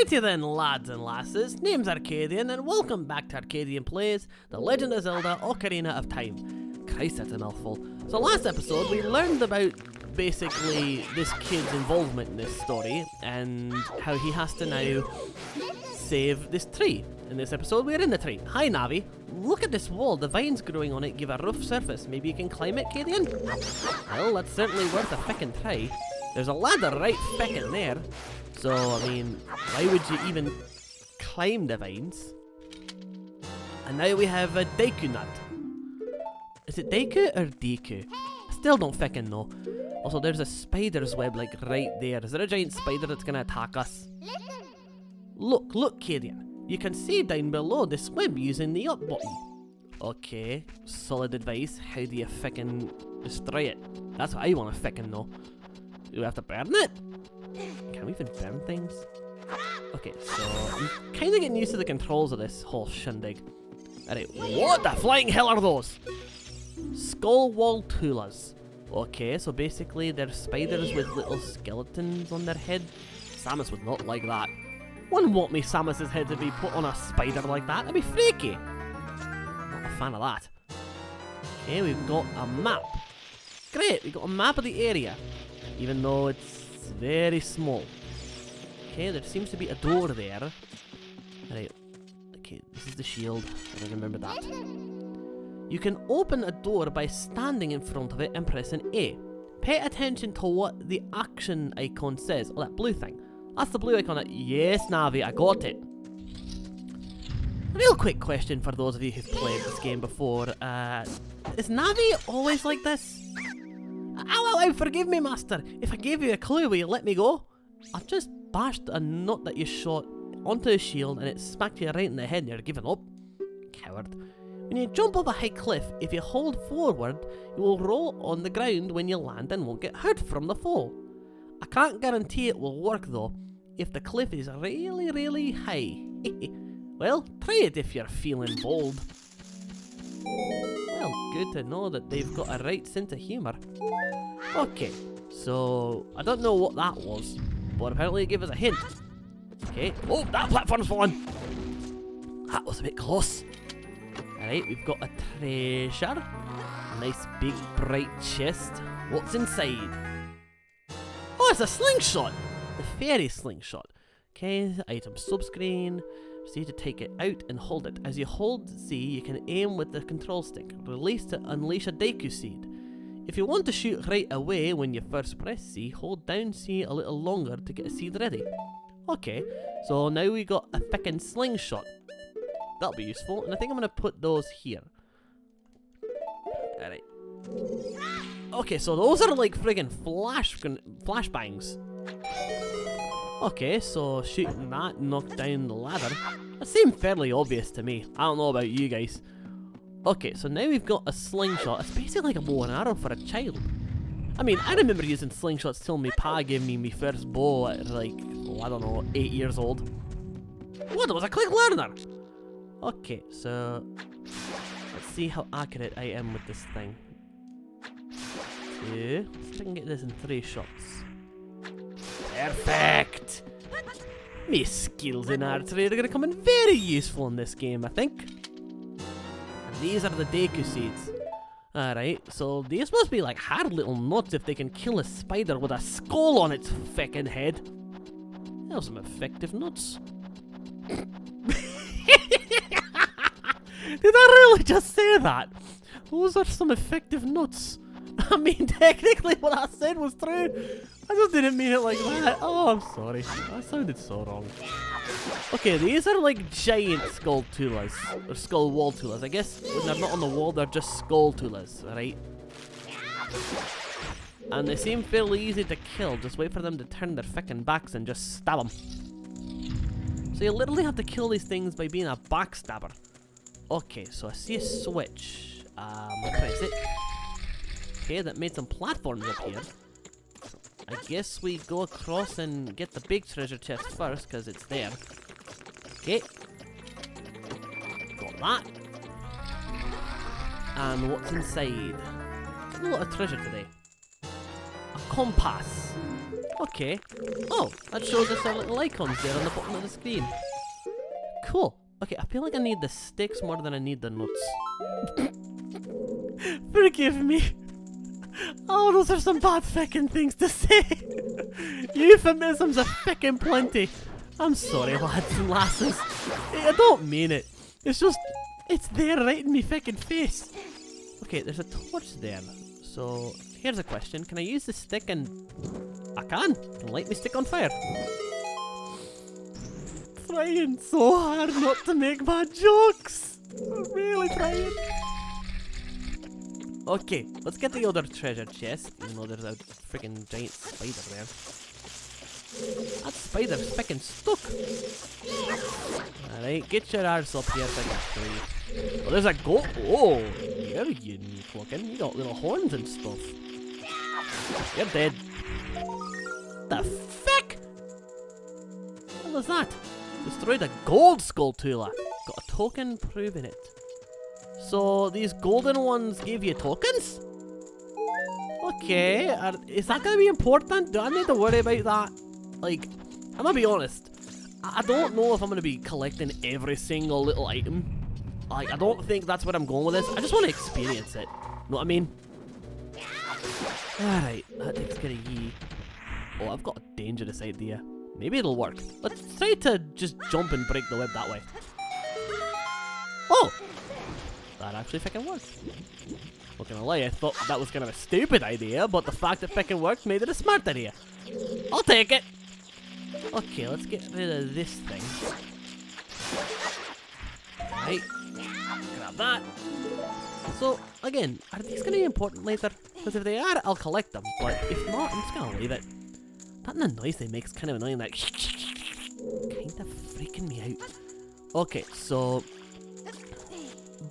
Righty then, lads and lasses, name's Aarkadian, and welcome back to Aarkadian Plays, The Legend of Zelda Ocarina of Time. Christ, that's a mouthful. So last episode, we learned about, basically, this kid's involvement in this story, and how he has to now save this tree. In this episode, we're in the tree. Hi, Navi. Look at this wall. The vines growing on it give a rough surface. Maybe you can climb it, Kadian? Well, that's certainly worth a feckin' try. There's a ladder right feckin' there. So, I mean, why would you even climb the vines? And now we have a Deku nut. Is it Deku or Deku? I still don't feckin' know. Also, there's a spider's web, like, right there. Is there a giant spider that's gonna attack us? Look, Kadian. You can see down below this web using the up button. Okay, solid advice. How do you feckin' destroy it? That's what I wanna feckin' know. Do we have to burn it? Can we even burn things? Okay, so I'm kinda getting used to the controls of this whole shindig. Alright, what the flying hell are those? Skull wall tulas. Okay, so basically they're spiders with little skeletons on their head. Samus would not like that. Wouldn't want me Samus's head to be put on a spider like that. That'd be freaky. Not a fan of that. Okay, we've got a map. Great, we've got a map of the area. Even though it's very small. Okay, there seems to be a door there. Right. Okay, this is the shield. I remember that. You can open a door by standing in front of it and pressing A. Pay attention to what the action icon says. Oh, that blue thing. That's the blue icon. Yes, Navi, I got it. Real quick question for those of you who've played this game before. Is Navi always like this? Ow, forgive me, master. If I gave you a clue, will you let me go? I've just bashed a nut that you shot onto a shield and it smacked you right in the head and you're giving up. Coward. When you jump off a high cliff, if you hold forward, you will roll on the ground when you land and won't get hurt from the fall. I can't guarantee it will work though, if the cliff is really, really high. Well, try it if you're feeling bold. Well, good to know that they've got a right sense of humour. Okay, so I don't know what that was, but apparently it gave us a hint. Okay, oh, that platform's fallen! That was a bit close. Alright, we've got a treasure. Nice big bright chest. What's inside? Oh, it's a slingshot! The fairy slingshot. Okay, item subscreen. See to take it out and hold it. As you hold C, you can aim with the control stick. Release to unleash a Deku seed. If you want to shoot right away when you first press C, hold down C a little longer to get a seed ready. Okay, so now we got a feckin' slingshot. That'll be useful, and I think I'm gonna put those here. Alright. Okay, so those are like friggin' flashbangs. Okay, so shooting that knocked down the ladder. That seemed fairly obvious to me. I don't know about you guys. Okay, so now we've got a slingshot. It's basically like a bow and arrow for a child. I mean, I remember using slingshots till my pa gave me my first bow at like, oh, I don't know, 8 years old. What, it was a quick learner! Okay, so let's see how accurate I am with this thing. Okay, let's see if I can get this in 3 shots. Perfect! My skills in archery are going to come in very useful in this game, I think. And these are the Deku seeds. Alright, so these must be like hard little nuts if they can kill a spider with a skull on its feckin' head. Those are some effective nuts. Did I really just say that? Those are some effective nuts. I mean, technically what I said was true. I just didn't mean it like that. Oh, I'm sorry. That sounded so wrong. Okay, these are like giant skull tulas. Or skull wall tulas. I guess when they're not on the wall, they're just skull tulas, right? And they seem fairly easy to kill. Just wait for them to turn their feckin' backs and just stab them. So you literally have to kill these things by being a backstabber. Okay, so I see a switch. I'll press it. Okay, that made some platforms up here. I guess we go across and get the big treasure chest first, because it's there. Okay. Got that. And what's inside? A lot of treasure today. A compass. Okay. Oh, that shows us our little icons there on the bottom of the screen. Cool. Okay, I feel like I need the sticks more than I need the nuts. Forgive me. Oh, those are some bad feckin' things to say. Euphemisms are feckin' plenty. I'm sorry, lads and lasses. I don't mean it. It's just, it's there right in me feckin' face. Okay, there's a torch there. So, here's a question. Can I use the stick and... I can light my stick on fire. Trying so hard not to make bad jokes. I'm really trying. Okay, let's get the other treasure chest, even though there's a freaking giant spider there. That spider's freaking stuck. Alright, get your arse up here, freaking. Oh, there's a goat. Oh, you're unique looking. You got little horns and stuff. You're dead. The fuck? What was that? Destroyed a gold Skulltula. Got a token proving it. So these golden ones gave you tokens? Okay, is that gonna be important? Do I need to worry about that? Like, I'm gonna be honest. I don't know if I'm gonna be collecting every single little item. Like, I don't think that's where I'm going with this. I just want to experience it. Know what I mean? Alright, that takes care of ye. Oh, I've got a dangerous idea. Maybe it'll work. Let's try to just jump and break the web that way. Oh! That actually fucking worked. Not gonna lie, I thought that was kind of a stupid idea, but the fact it fucking worked made it a smart idea. I'll take it! Okay, let's get rid of this thing. Right. Grab that. So, again, are these gonna be important later? Because if they are, I'll collect them, but if not, I'm just gonna leave it. That noise they make is kind of annoying, like kind of freaking me out. Okay, so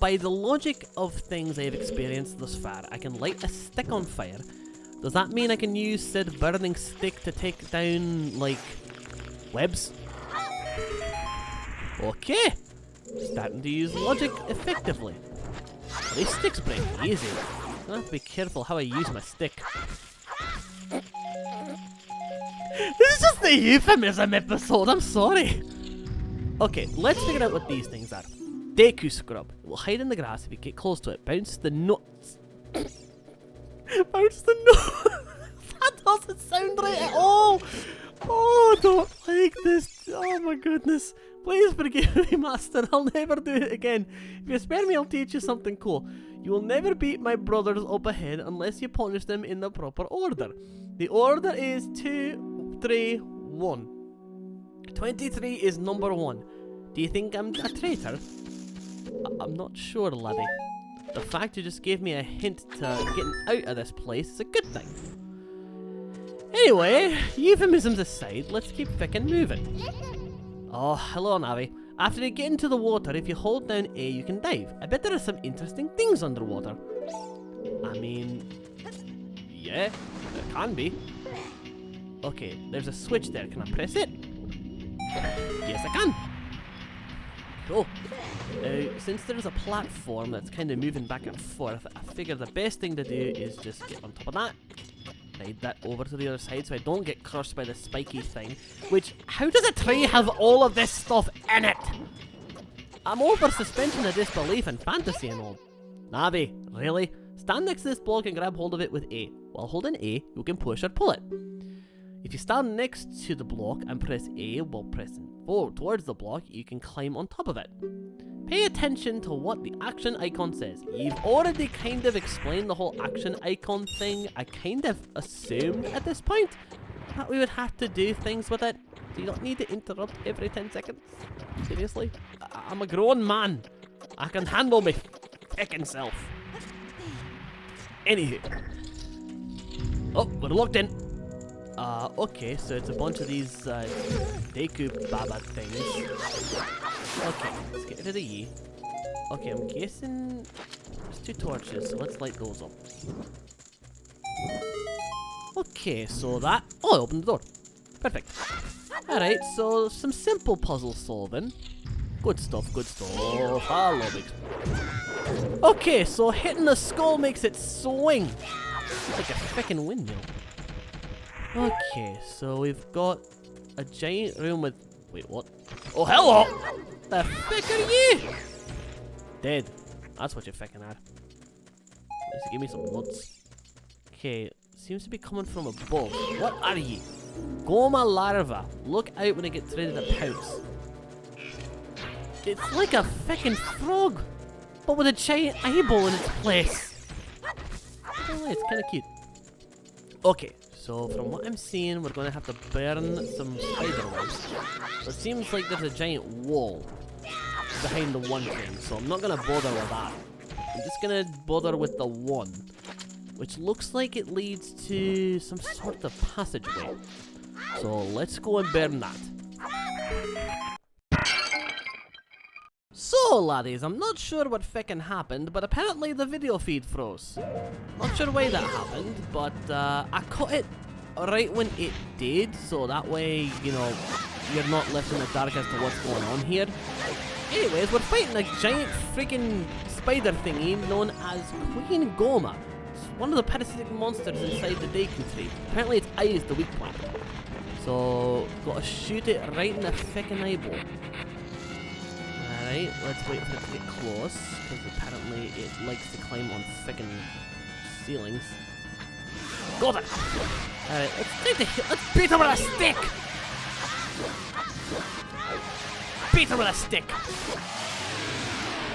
by the logic of things I have experienced thus far, I can light a stick on fire. Does that mean I can use said burning stick to take down, like, webs? Okay, starting to use logic effectively. Well, these sticks break easy. I have to be careful how I use my stick. This is just the euphemism episode, I'm sorry. Okay, let's figure out what these things are. Deku scrub. It will hide in the grass if you get close to it. Bounce the nuts. Bounce the nuts. That doesn't sound right at all. Oh, I don't like this. Oh my goodness. Please forgive me, master. I'll never do it again. If you spare me, I'll teach you something cool. You will never beat my brothers up ahead unless you punish them in the proper order. The order is 2, 3, 1. 23 is number 1. Do you think I'm a traitor? I'm not sure, laddie. The fact you just gave me a hint to getting out of this place is a good thing. Anyway, euphemisms aside, let's keep frickin' moving. Oh, hello, Navi. After you get into the water, if you hold down A, you can dive. I bet there are some interesting things underwater. I mean, yeah, there can be. Okay, there's a switch there. Can I press it? Yes, I can. Cool. Now, since there's a platform that's kind of moving back and forth, I figure the best thing to do is just get on top of that. Ride that over to the other side so I don't get crushed by the spiky thing. Which, how does a tree have all of this stuff in it? I'm all for suspension of disbelief and fantasy and all. Navi, really? Stand next to this block and grab hold of it with A. While holding A, you can push or pull it. If you stand next to the block and press A while pressing forward towards the block, you can climb on top of it. Pay attention to what the action icon says. You've already kind of explained the whole action icon thing. I kind of assumed at this point that we would have to do things with it. So you don't need to interrupt every 10 seconds. Seriously? I'm a grown man. I can handle my feckin' self. Anywho. Oh, we're locked in. Okay, so it's a bunch of these, Deku Baba things. Okay, let's get rid of the E. Okay, I'm guessing there's 2 torches, so let's light those up. Okay, so that... Oh, I opened the door. Perfect. Alright, so some simple puzzle solving. Good stuff, good stuff. I love it. Okay, so hitting the skull makes it swing. Like a frickin' windmill. Okay, so we've got a giant room with... Wait, what? Oh, hello! The frick are you? Dead. That's what you're feckin' at. Let's give me some nuts. Okay, seems to be coming from above. What are ye? Gohma larva. Look out when it gets ready to pounce. It's like a feckin' frog, but with a giant eyeball in its place. Oh, it's kind of cute. Okay, so from what I'm seeing, we're going to have to burn some spider webs. It seems like there's a giant wall behind the one thing, so I'm not going to bother with that. I'm just going to bother with the one, which looks like it leads to some sort of passageway. So let's go and burn that. So laddies, I'm not sure what feckin' happened, but apparently the video feed froze. Not sure why that happened, but I cut it right when it did, so that way, you know, you're not left in the dark as to what's going on here. Anyways, we're fighting a giant freaking spider thingy known as Queen Gohma. It's one of the parasitic monsters inside the Deku tree. Apparently its eye is the weak point. So, gotta shoot it right in the feckin' eyeball. Alright, let's wait for it to get close, because apparently it likes to climb on frickin' ceilings. Got it! Alright, let's beat her with a stick! Beat her with a stick!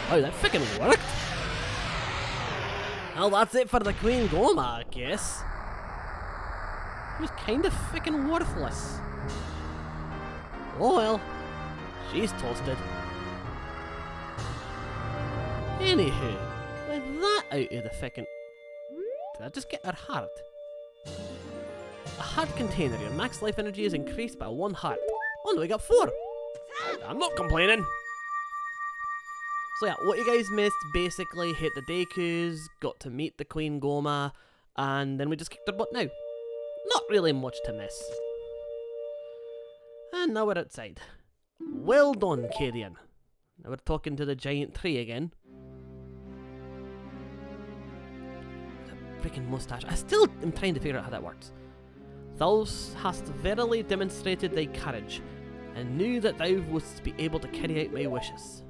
Oh, that frickin' worked! Well, that's it for the Queen Gohma, I guess. It was kinda frickin' worthless. Oh well, she's toasted. Anywho, with that out of the feckin'... Did I just get her heart? A heart container. Your max life energy is increased by 1 heart. Oh no, we got 4! I'm not complaining! So yeah, what you guys missed, basically hit the Dekus, got to meet the Queen Gohma, and then we just kicked her butt now. Not really much to miss. And now we're outside. Well done, K.A.T.V. Now we're talking to the giant tree again. Freaking mustache. I still am trying to figure out how that works. Thou hast verily demonstrated thy courage, and knew that thou wouldst be able to carry out my wishes.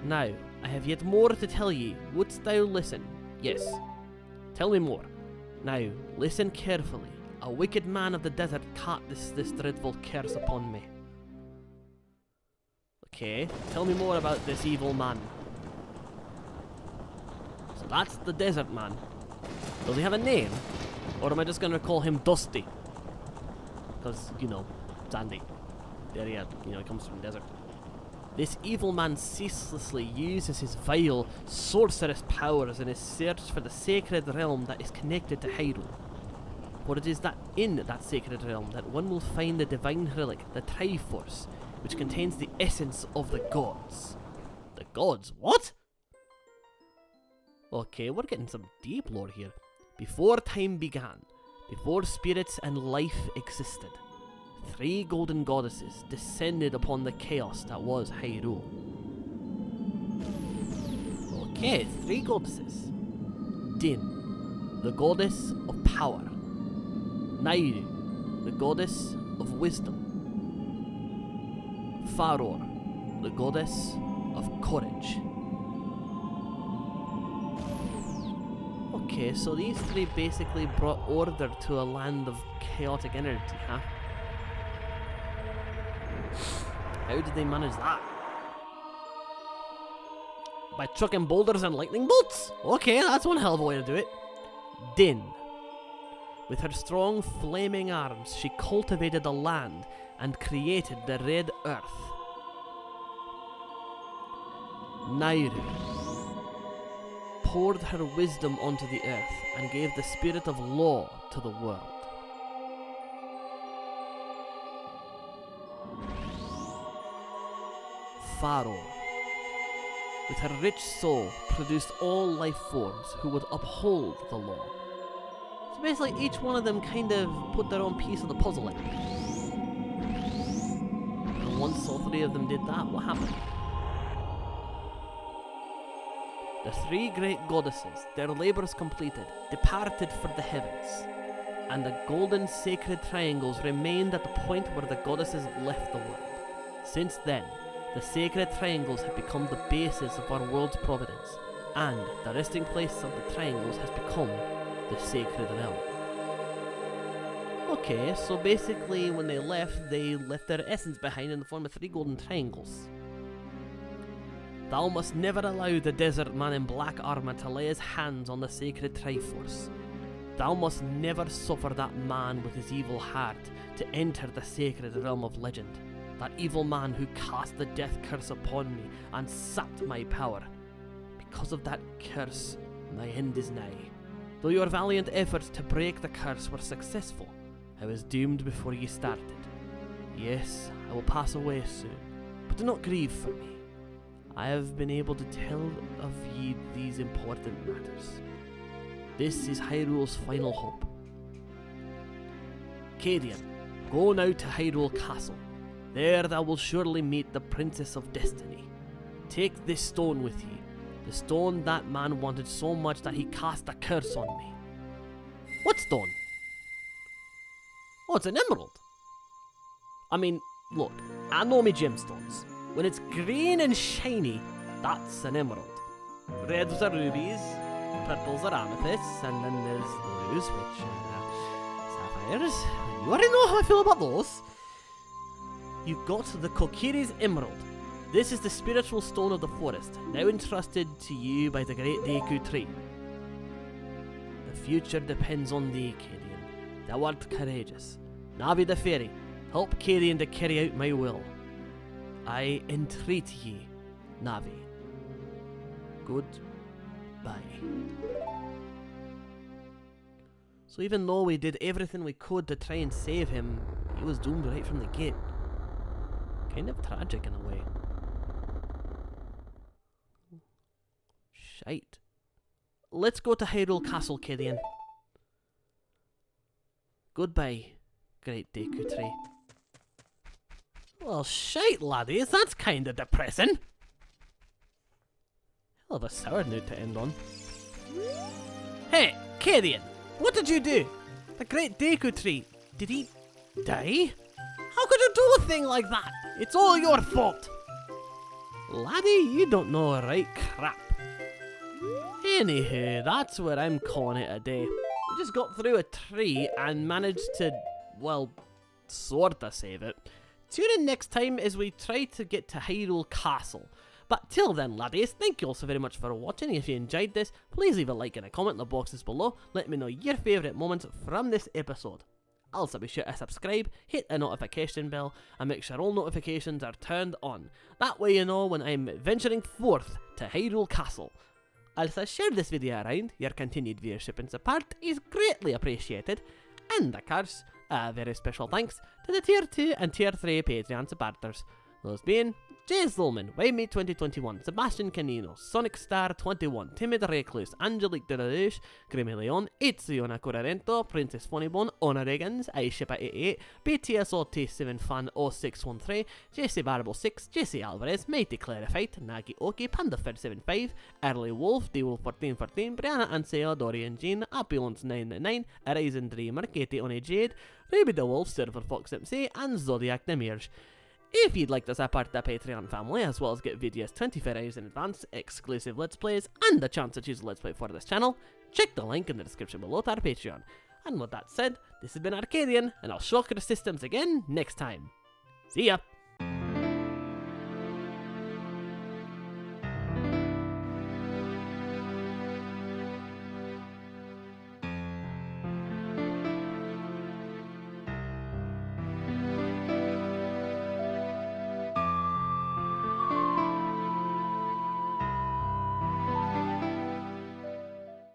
Now, I have yet more to tell ye. Wouldst thou listen? Yes. Tell me more. Now, listen carefully. A wicked man of the desert caught this dreadful curse upon me. Okay, tell me more about this evil man. So that's the desert man. Does he have a name? Or am I just gonna call him Dusty? Because, you know, Sandy. There he comes from the desert. This evil man ceaselessly uses his vile, sorcerous powers in his search for the sacred realm that is connected to Hyrule. For it is that in that sacred realm that one will find the divine relic, the Triforce, which contains the essence of the gods. The gods? What? Okay, we're getting some deep lore here. Before time began, before spirits and life existed, 3 golden goddesses descended upon the chaos that was Hyrule. Okay, 3 goddesses. Din, the goddess of power. Nairu, the goddess of wisdom. Faror, the goddess of courage. Okay, so these 3 basically brought order to a land of chaotic energy, huh? How did they manage that? By chucking boulders and lightning bolts? Okay, that's one hell of a way to do it. Din. With her strong flaming arms, she cultivated the land and created the Red Earth. Nairu poured her wisdom onto the earth and gave the spirit of law to the world. Faror, with her rich soul, produced all life forms who would uphold the law. So basically each one of them kind of put their own piece of the puzzle in. And once all 3 of them did that, what happened? The 3 great goddesses, their labours completed, departed for the heavens. and the golden sacred triangles remained at the point where the goddesses left the world. Since then, the sacred triangles have become the basis of our world's providence, and the resting place of the triangles has become the sacred realm. Okay, so basically when they left their essence behind in the form of 3 golden triangles. Thou must never allow the desert man in black armour to lay his hands on the sacred Triforce. Thou must never suffer that man with his evil heart to enter the sacred realm of legend. That evil man who cast the death curse upon me and sapped my power. Because of that curse, my end is nigh. Though your valiant efforts to break the curse were successful, I was doomed before ye started. Yes, I will pass away soon, but do not grieve for me. I have been able to tell of ye these important matters. This is Hyrule's final hope. Cadian, go now to Hyrule Castle. There thou wilt surely meet the Princess of Destiny. Take this stone with ye, the stone that man wanted so much that he cast a curse on me. What stone? Oh, it's an emerald. I mean, look, I know me gemstones. When it's green and shiny, that's an emerald. Reds are rubies, purples are amethysts, and then there's blues, which are sapphires. You already know how I feel about those. You got the Kokiri's Emerald. This is the spiritual stone of the forest, now entrusted to you by the great Deku tree. The future depends on thee, Cadian. Thou art courageous. Navi the fairy, help Cadian to carry out my will. I entreat ye, Navi. Goodbye. So even though we did everything we could to try and save him, he was doomed right from the gate. Kind of tragic in a way. Shite. Let's go to Hyrule Castle, Cadian. Goodbye, great Deku tree. Well, shite, laddies, that's kinda depressing. Hell of a sour note to end on. Hey, Cadian, what did you do? The great Deku tree, did he die? How could you do a thing like that? It's all your fault. Laddie, you don't know right crap. Anywho, that's where I'm calling it a day. We just got through a tree and managed to, well, sorta save it. Tune in next time as we try to get to Hyrule Castle. But till then, laddies, thank you all so very much for watching. If you enjoyed this, please leave a like and a comment in the boxes below. Let me know your favourite moments from this episode. Also be sure to subscribe, hit the notification bell, and make sure all notifications are turned on. That way you know when I'm venturing forth to Hyrule Castle. Also share this video around, your continued viewership and support is greatly appreciated. And of course, a very special thanks to the Tier 2 and Tier 3 Patreon supporters. Those being Jay Zolman, Wayme 2021, Sebastian Canino, Sonic Star 21, Timid Recluse, Angelique de la Rouge, Grimmy Leon, Itziona Corarento, Princess Funnybone, Honor Reagans, iShipper88, BTSOT7 Fan 0613, Jesse Barble 6, Jesse Alvarez, Mighty Clarified, Nagi Oki, PandaFed75, Early Wolf, D-Wolf1414, Brianna Anseo, Dorian Jean, Apulons999, Horizon Dreamer, Katie One Jade, Ruby the Wolf, Server Fox MC, and Zodiac Demirge. If you'd like to support the Patreon family, as well as get videos 24 hours in advance, exclusive Let's Plays, and the chance to choose a Let's Play for this channel, check the link in the description below to our Patreon. And with that said, this has been Aarkadian, and I'll shock your systems again next time. See ya!